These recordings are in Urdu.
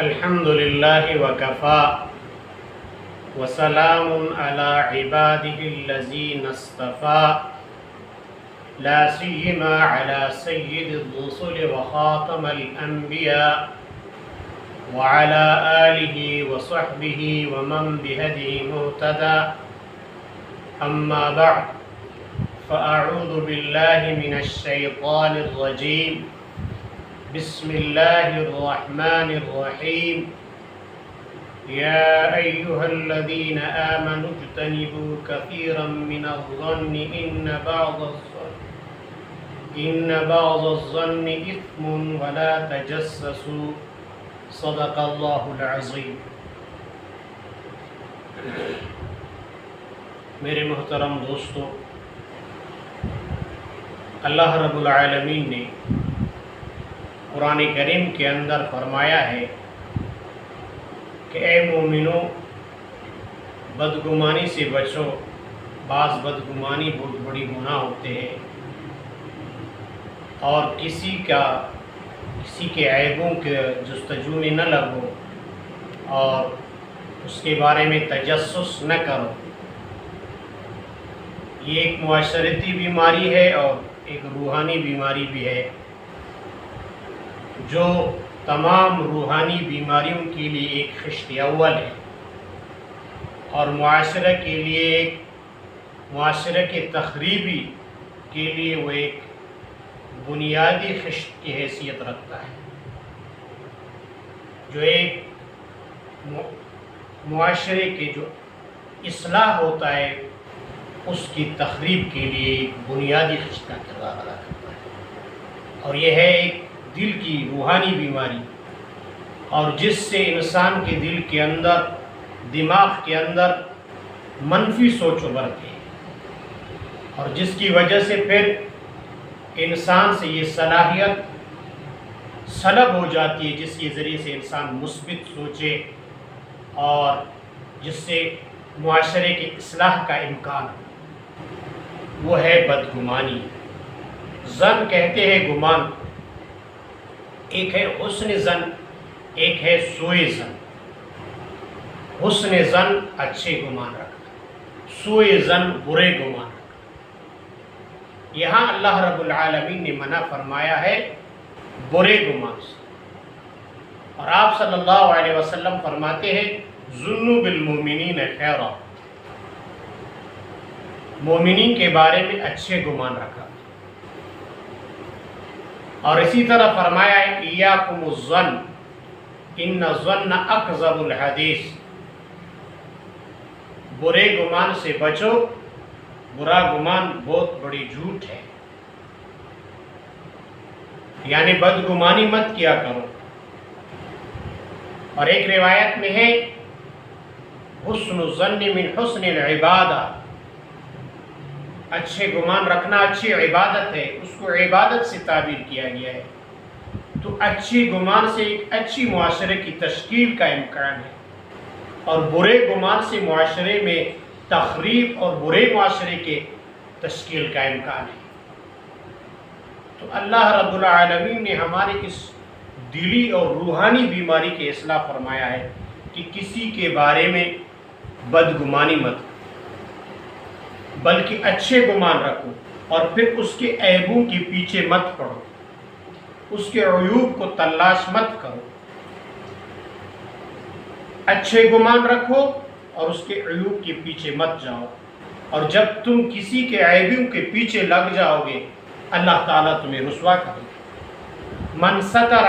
الحمد لله وكفى وسلام على عباده الذين اصطفى لا سيما على سيد الرسل وخاتم الأنبياء وعلى آله وصحبه ومن بهديه مهتدى أما بعد فأعوذ بالله من الشيطان الرجيم بسم الله الرحمن الرحيم يا أيها الذين آمنوا اجتنبوا كثيرا من الظن إن بعض الظن إثم ولا تجسسوا صدق الله العظيم۔ میرے محترم دوستو، اللہ رب العالمین نے قرآن کریم کے اندر فرمایا ہے کہ اے مومنو، بدگمانی سے بچو، بعض بدگمانی بہت بڑی گناہ ہوتے ہیں، اور کسی کے عیبوں کے جستجو میں نہ لگو اور اس کے بارے میں تجسس نہ کرو۔ یہ ایک معاشرتی بیماری ہے اور ایک روحانی بیماری بھی ہے، جو تمام روحانی بیماریوں کے لیے ایک خشت اول ہے، اور معاشرہ کے لیے معاشرہ کے تخریبی کے لیے وہ ایک بنیادی خشت کی حیثیت رکھتا ہے، جو ایک معاشرے کے جو اصلاح ہوتا ہے اس کی تخریب کے لیے ایک بنیادی خشت کا کردار ادا کرتا ہے، اور یہ ہے ایک دل کی روحانی بیماری، اور جس سے انسان کے دل کے اندر، دماغ کے اندر منفی سوچ ابھرتی ہے، اور جس کی وجہ سے پھر انسان سے یہ صلاحیت سلب ہو جاتی ہے جس کے ذریعے سے انسان مثبت سوچے اور جس سے معاشرے کی اصلاح کا امکان ہو، وہ ہے بدگمانی۔ ظن کہتے ہیں گمان، ایک ہے حسن ظن، ایک ہے سوء ظن۔ حسن ظن اچھے گمان رکھنا، سوء ظن برے گمان رکھنا۔ یہاں اللہ رب العالمین نے منع فرمایا ہے برے گمان سے، اور آپ صلی اللہ علیہ وسلم فرماتے ہیں ظنوا بالمؤمنین خیرا، مومنین کے بارے میں اچھے گمان رکھا۔ اور اسی طرح فرمایا ہے ایاکم الظن ان الظن اکذب الحدیث، برے گمان سے بچو، برا گمان بہت بڑی جھوٹ ہے، یعنی بدگمانی مت کیا کرو۔ اور ایک روایت میں ہے حسن الظن من حسن العبادہ، اچھے گمان رکھنا اچھی عبادت ہے، اس کو عبادت سے تعبیر کیا گیا ہے۔ تو اچھی گمان سے ایک اچھی معاشرے کی تشکیل کا امکان ہے، اور برے گمان سے معاشرے میں تخریب اور برے معاشرے کے تشکیل کا امکان ہے۔ تو اللہ رب العالمین نے ہمارے اس دلی اور روحانی بیماری کے اصلاح فرمایا ہے کہ کسی کے بارے میں بدگمانی مت، بلکہ اچھے گمان رکھو، اور پھر اس کے عیبوں کے پیچھے مت پڑو، اس کے عیوب کو تلاش مت کرو۔ اچھے گمان رکھو اور اس کے عیوب کے پیچھے مت جاؤ، اور جب تم کسی کے عیبوں کے پیچھے لگ جاؤ گے اللہ تعالیٰ تمہیں رسوا کرے گا۔ من ستر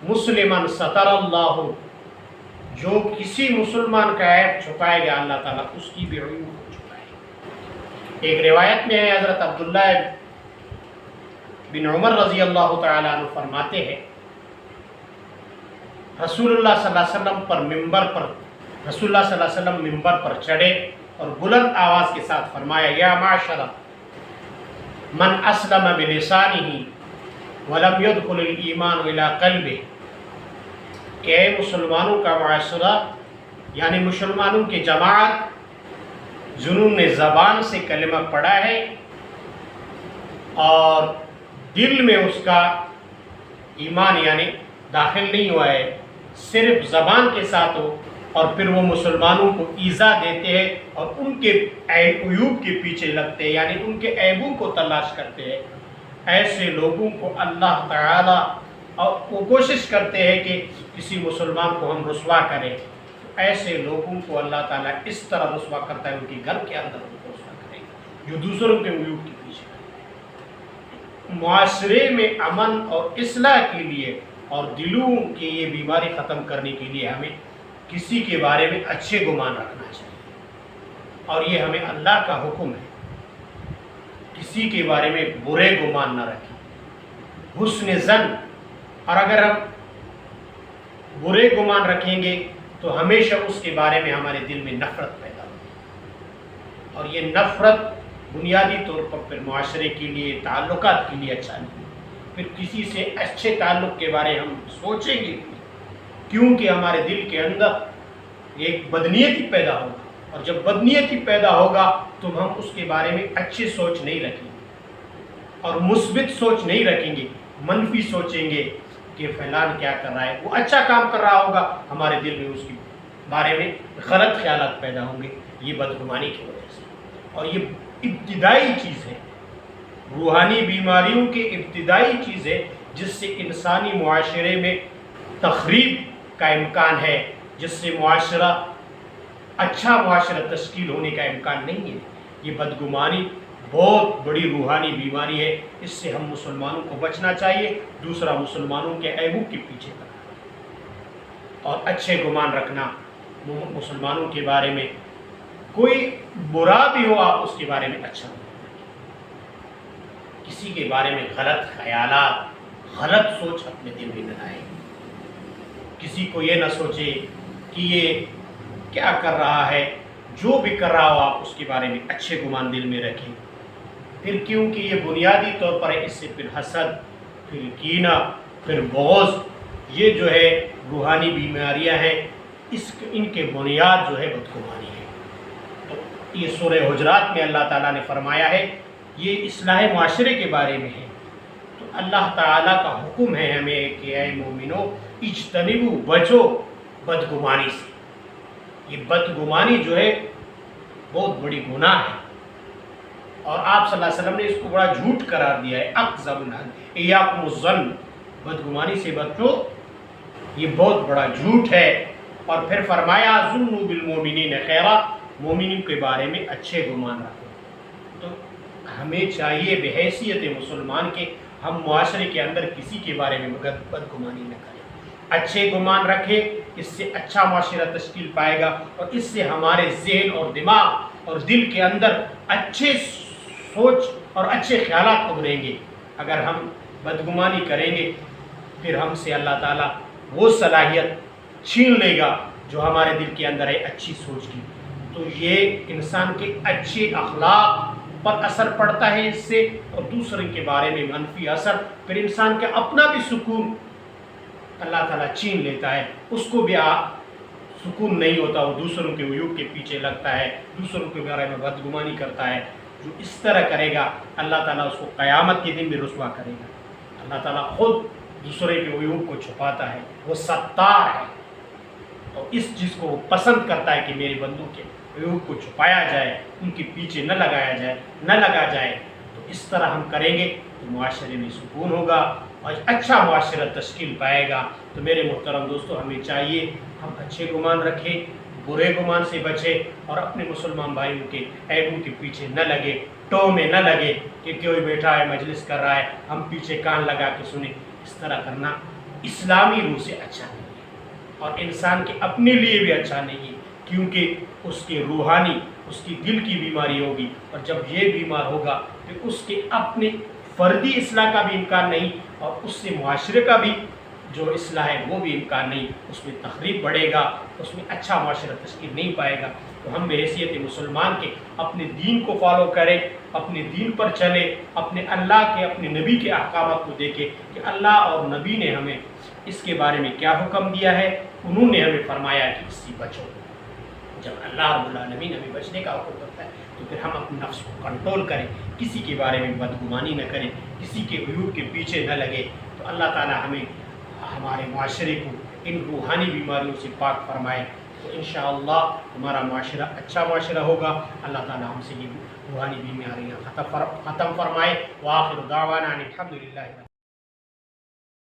مسلمن ستر اللہ، جو کسی مسلمان کا عیب چھپائے گا اللہ تعالیٰ اس کی بھی عیوب کو چھپائے گا۔ ایک روایت میں ہے حضرت عبداللہ بن عمر رضی اللہ تعالیٰ عنہ فرماتے ہیں رسول اللہ صلی اللہ علیہ وسلم ممبر پر چڑھے اور بلند آواز کے ساتھ فرمایا یا معاشر من اسلم بلسانہ ولم يدخل الایمان الى قلبہ، کہ اے مسلمانوں کا معاشرہ، یعنی مسلمانوں کی جماعت جنہوں نے زبان سے کلمہ پڑھا ہے اور دل میں اس کا ایمان یعنی داخل نہیں ہوا ہے، صرف زبان کے ساتھ ہو اور پھر وہ مسلمانوں کو ایذا دیتے ہیں اور ان کے عیوب کے پیچھے لگتے ہیں، یعنی ان کے عیبوں کو تلاش کرتے ہیں، ایسے لوگوں کو اللہ تعالیٰ اور وہ کوشش کرتے ہیں کہ کسی مسلمان کو ہم رسوا کریں، ایسے لوگوں کو اللہ تعالیٰ اس طرح رسوا کرتا ہے، ان کے گھر کے اندر ان کو رسوا کرے گا جو دوسروں کے عیوب کے پیچھے لگے۔ معاشرے میں امن اور اصلاح کے لیے اور دلوں کی یہ بیماری ختم کرنے کے لیے ہمیں کسی کے بارے میں اچھے گمان رکھنا چاہیے، اور یہ ہمیں اللہ کا حکم ہے، کسی کے بارے میں برے گمان نہ رکھیں، حسن ظن۔ اور اگر ہم برے گمان رکھیں گے تو ہمیشہ اس کے بارے میں ہمارے دل میں نفرت پیدا ہوگی، اور یہ نفرت بنیادی طور پر پھر معاشرے کے لیے، تعلقات کے لیے اچھا نہیں، پھر کسی سے اچھے تعلق کے بارے ہم سوچیں گے کیونکہ ہمارے دل کے اندر ایک بدنیتی پیدا ہوگا، اور جب بدنیتی پیدا ہوگا تو ہم اس کے بارے میں اچھی سوچ نہیں رکھیں گے اور مثبت سوچ نہیں رکھیں گے، منفی سوچیں گے کہ فلان کیا کر رہا ہے، وہ اچھا کام کر رہا ہوگا، ہمارے دل میں اس کے بارے میں غلط خیالات پیدا ہوں گے، یہ بدگمانی کی وجہ سے۔ اور یہ ابتدائی چیز ہے، روحانی بیماریوں کے ابتدائی چیز ہے جس سے انسانی معاشرے میں تخریب کا امکان ہے، جس سے معاشرہ اچھا معاشرہ تشکیل ہونے کا امکان نہیں ہے۔ یہ بدگمانی بہت بڑی روحانی بیماری ہے، اس سے ہم مسلمانوں کو بچنا چاہیے، دوسرا مسلمانوں کے عیبوں کے پیچھے کرنا اور اچھے گمان رکھنا، مسلمانوں کے بارے میں کوئی برا بھی ہو آپ اس کے بارے میں اچھا گمان رکھیں، کسی کے بارے میں غلط خیالات، غلط سوچ اپنے دل میں نہ لائیں، کسی کو یہ نہ سوچے کہ یہ کیا کر رہا ہے، جو بھی کر رہا ہو آپ اس کے بارے میں اچھے گمان دل میں رکھیں، پھر کیونکہ یہ بنیادی طور پر ہے، اس سے پھر حسد، پھر کینہ، پھر بغض، یہ جو ہے روحانی بیماریاں ہیں، ان کے بنیاد جو ہے بدگمانی ہے۔ تو یہ سورہ حجرات میں اللہ تعالیٰ نے فرمایا ہے، یہ اصلاح معاشرے کے بارے میں ہے، تو اللہ تعالیٰ کا حکم ہے ہمیں کہ اے مومنو اجتنبوا، بچو بدگمانی سے۔ یہ بدگمانی جو ہے بہت بڑی گناہ ہے، اور آپ صلی اللہ علیہ وسلم نے اس کو بڑا جھوٹ قرار دیا ہے، اکذب ایاکم الظن، بدگمانی سے بچو، یہ بہت بڑا جھوٹ ہے۔ اور پھر فرمایا ظنوا بالمؤمنین خیرا، مومنین کے بارے میں اچھے گمان رکھو۔ تو ہمیں چاہیے بحیثیت مسلمان کے ہم معاشرے کے اندر کسی کے بارے میں بدگمانی نہ کریں، اچھے گمان رکھیں، اس سے اچھا معاشرہ تشکیل پائے گا، اور اس سے ہمارے ذہن اور دماغ اور دل کے اندر اچھے سوچ اور اچھے خیالات ابھریں گے۔ اگر ہم بدگمانی کریں گے پھر ہم سے اللہ تعالیٰ وہ صلاحیت چھین لے گا جو ہمارے دل کے اندر ہے اچھی سوچ کی۔ تو یہ انسان کے اچھے اخلاق پر اثر پڑتا ہے اس سے، اور دوسرے کے بارے میں منفی اثر، پھر انسان کا اپنا بھی سکون اللہ تعالیٰ چھین لیتا ہے، اس کو بھی سکون نہیں ہوتا، وہ دوسروں کے عیوب کے پیچھے لگتا ہے، دوسروں کے بارے میں بدگمانی کرتا ہے۔ جو اس طرح کرے گا اللہ تعالیٰ اس کو قیامت کے دن بھی رسوا کرے گا۔ اللہ تعالیٰ خود دوسرے کے عیوب کو چھپاتا ہے، وہ ستار ہے، اور اس چیز کو وہ پسند کرتا ہے کہ میرے بندوں کے عیوب کو چھپایا جائے، ان کے پیچھے نہ لگا جائے۔ تو اس طرح ہم کریں گے تو معاشرے میں سکون ہوگا اور اچھا معاشرہ تشکیل پائے گا۔ تو میرے محترم دوستو، ہمیں چاہیے ہم اچھے گمان رکھیں، برے گمان سے بچیں، اور اپنے مسلمان بھائیوں کے عیبوں کے پیچھے نہ لگے، ٹو میں نہ لگے کہ کوئی بیٹھا ہے مجلس کر رہا ہے ہم پیچھے کان لگا کے سنیں۔ اس طرح کرنا اسلامی روح سے اچھا نہیں ہے، اور انسان کے اپنے لیے بھی اچھا نہیں ہے، کیونکہ اس کے روحانی، اس کی دل کی بیماری ہوگی، اور جب یہ بیمار ہوگا پھر اس کے اپنے فردی اصلاح کا بھی امکان نہیں، اور اس سے معاشرے کا بھی جو اصلاح ہے وہ بھی امکان نہیں، اس میں تخریب بڑھے گا، اس میں اچھا معاشرہ تشکیل نہیں پائے گا۔ تو ہم بحیثیت مسلمان کے اپنے دین کو فالو کریں، اپنے دین پر چلیں، اپنے اللہ کے، اپنے نبی کے احکامات کو دیکھیں کہ اللہ اور نبی نے ہمیں اس کے بارے میں کیا حکم دیا ہے، انہوں نے ہمیں فرمایا کہ اس سے بچو۔ جب اللہ رب العالمین ہمیں بچنے کا حکم کرتا ہے تو پھر ہم اپنے نفس کو کنٹرول کریں، کسی کے بارے میں بدگمانی نہ کریں، کسی کے عیوب کے پیچھے نہ لگے، تو اللہ تعالیٰ ہمیں ہمارے معاشرے کو ان روحانی بیماریوں سے پاک فرمائے، تو انشاءاللہ ہمارا معاشرہ اچھا معاشرہ ہوگا۔ اللہ تعالیٰ ہم سے یہ روحانی بیماریاں ختم فرمائے۔ وآخر دعوانا الحمدللہ۔